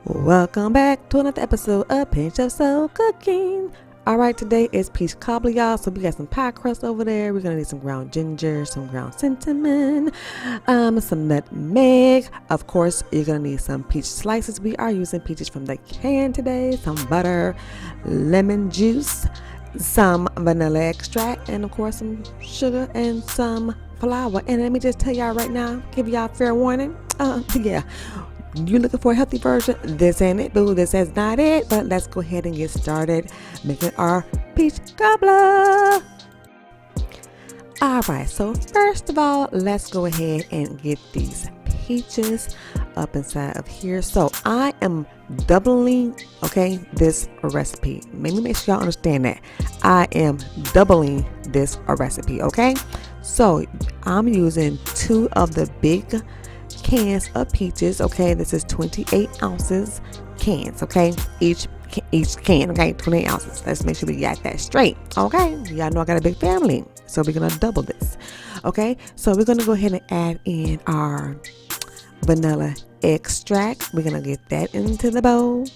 Welcome back to another episode of Pinch of Soul Cooking. Alright, today is peach cobbler, y'all. So we got some pie crust over there. We're gonna need some ground ginger, some ground cinnamon, some nutmeg. Of course, you're gonna need some peach slices. We are using peaches from the can today. Some butter, lemon juice, some vanilla extract, and of course some sugar and some flour. And let me just tell y'all right now, give y'all fair warning. Yeah. You're looking for a healthy version? This ain't it, boo. This is not it. But let's go ahead and get started making our peach cobbler. Alright, so first of all, let's go ahead and get these peaches up inside of here. So I am doubling, this recipe. Maybe make sure y'all understand that. I am doubling this recipe, okay? So I'm using 2 of the big cans of peaches. This is 28 ounces cans. Each can, 28 ounces. Let's make sure we got that straight. Y'all know I got a big family, so we're gonna double this. So we're gonna go ahead and add in our vanilla extract. We're gonna get that into the bowl.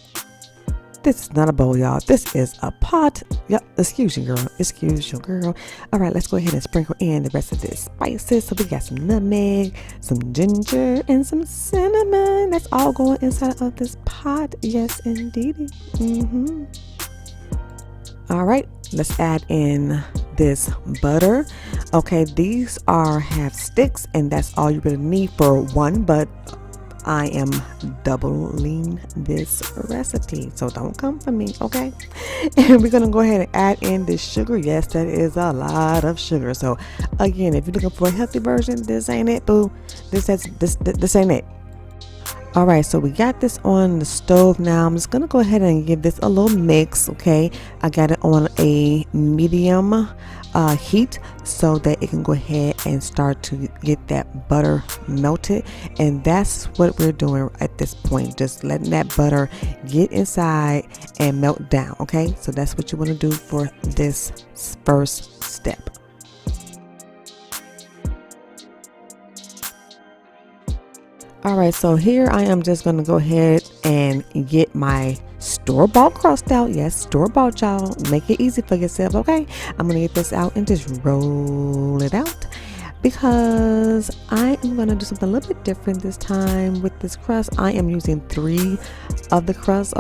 This is not a bowl, y'all. This is a pot. Yep, excuse you, girl. Excuse you, girl. All right, let's go ahead and sprinkle in the rest of this spices. So we got some nutmeg, some ginger, and some cinnamon. That's all going inside of this pot. Yes, indeed. All right, let's add in this butter. These are half sticks, and that's all you really need for one, but I am doubling this recipe, so don't come for me, And we're gonna go ahead and add in this sugar. Yes, that is a lot of sugar. So again, if you're looking for a healthy version, this ain't it, boo. This ain't it. All right, so we got this on the stove now. I'm just gonna go ahead and give this a little mix. I got it on a medium heat so that it can go ahead and start to get that butter melted, and that's what we're doing at this point, just letting that butter get inside and melt down. So that's what you want to do for this first step. All right, so here I am just going to go ahead and get my store-bought crust out. Yes, store-bought, y'all. Make it easy for yourself, I'm going to get this out and just roll it out because I am going to do something a little bit different this time with this crust. I am using 3 of the crust,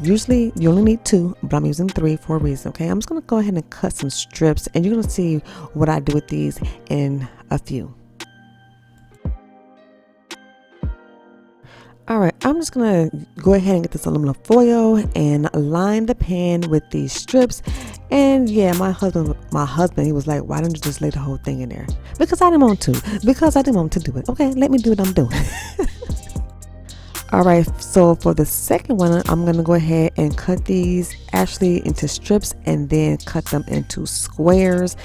Usually you only need 2, but I'm using 3 for a reason, I'm just going to go ahead and cut some strips, and you're going to see what I do with these in a few. All right, I'm just gonna go ahead and get this aluminum foil and line the pan with these strips. And yeah, my husband, he was like, why don't you just lay the whole thing in there? Because I didn't want to do it. Let me do what I'm doing. All right, so for the second one, I'm gonna go ahead and cut these actually into strips and then cut them into squares.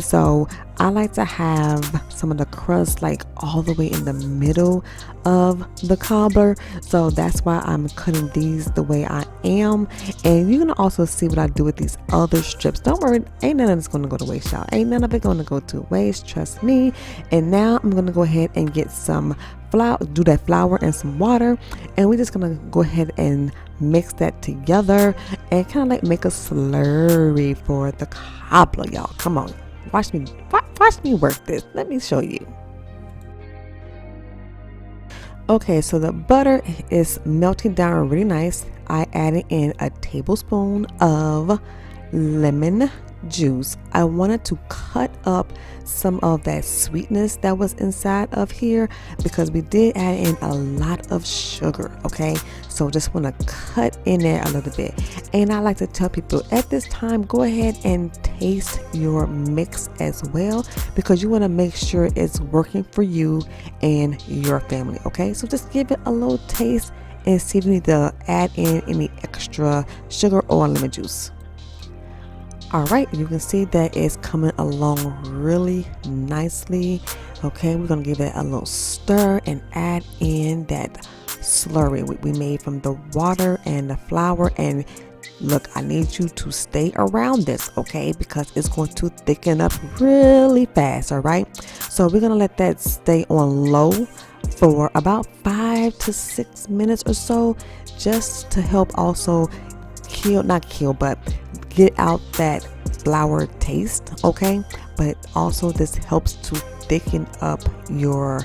So I like to have some of the crust like all the way in the middle of the cobbler, so that's why I'm cutting these the way I am. And you're gonna also see what I do with these other strips. Don't worry, ain't none of it's gonna go to waste, y'all. Ain't none of it gonna go to waste, trust me. And now I'm gonna go ahead and get some flour, do that flour and some water, and we're just gonna go ahead and mix that together and kind of like make a slurry for the cobbler, y'all. Come on, watch me work this. Let me show you. So the butter is melting down really nice. I added in a tablespoon of lemon juice. I wanted to cut up some of that sweetness that was inside of here because we did add in a lot of sugar. So just want to cut in there a little bit. And I like to tell people at this time, go ahead and taste your mix as well, because you want to make sure it's working for you and your family. So just give it a little taste and see if you need to add in any extra sugar or lemon juice. All right, you can see that it's coming along really nicely. We're gonna give it a little stir and add in that slurry we made from the water and the flour. And look, I need you to stay around this, because it's going to thicken up really fast. All right, so we're gonna let that stay on low for about 5 to 6 minutes or so, just to help also not kill, but get out that flour taste, okay? But also this helps to thicken up your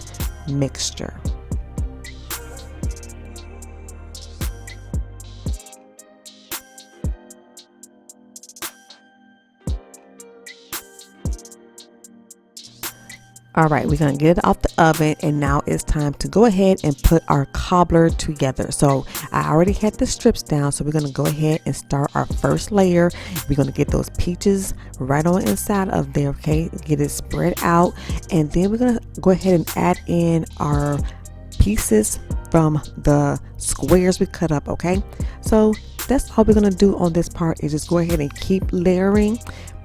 mixture. All right, we're gonna get it off the oven, and now it's time to go ahead and put our cobbler together. So I already had the strips down, so we're gonna go ahead and start our first layer. We're gonna get those peaches right on inside of there, okay? Get it spread out, and then we're gonna go ahead and add in our pieces from the squares we cut up, okay? So that's all we're gonna do on this part, is just go ahead and keep layering,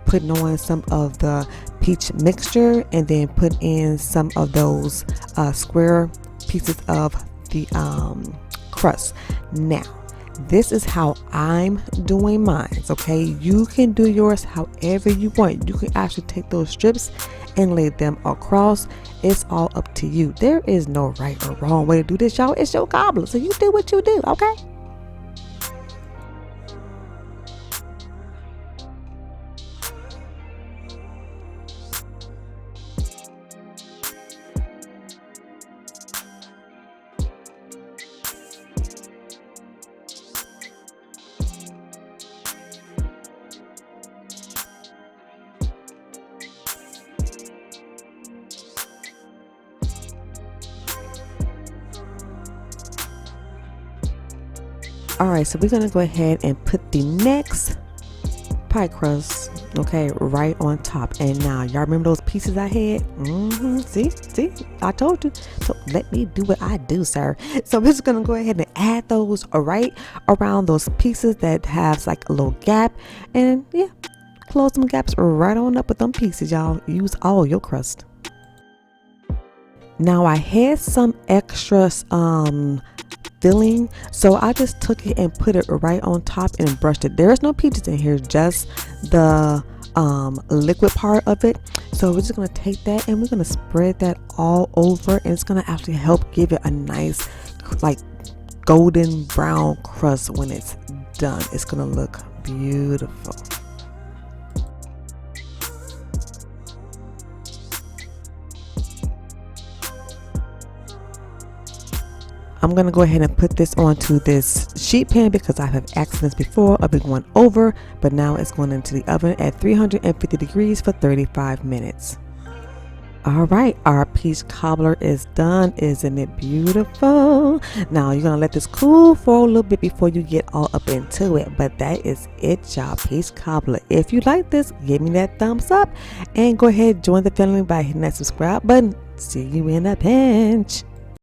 putting on some of the peach mixture, and then put in some of those square pieces of the crust. Now this is how I'm doing mine, okay? You can do yours however you want. You can actually take those strips and lay them across. It's all up to you. There is no right or wrong way to do this, y'all. It's your cobbler, so you do what you do, okay? All right, so we're gonna go ahead and put the next pie crust, okay, right on top. And now y'all remember those pieces I had? See, I told you. So let me do what I do, sir. So we're just gonna go ahead and add those right around those pieces that has like a little gap, and yeah, close them gaps right on up with them pieces, y'all. Use all your crust. Now I had some extra filling, so I just took it and put it right on top and brushed it. There's no peaches in here, just the liquid part of it. So we're just gonna take that and we're gonna spread that all over, and it's gonna actually help give it a nice like golden brown crust when it's done. It's gonna look beautiful. I'm gonna go ahead and put this onto this sheet pan because I have accidents before of it going over, but now it's going into the oven at 350 degrees for 35 minutes. All right, our peach cobbler is done. Isn't it beautiful? Now you're gonna let this cool for a little bit before you get all up into it, but that is it, y'all. Peach cobbler. If you like this, give me that thumbs up and go ahead, join the family by hitting that subscribe button. See you in a pinch.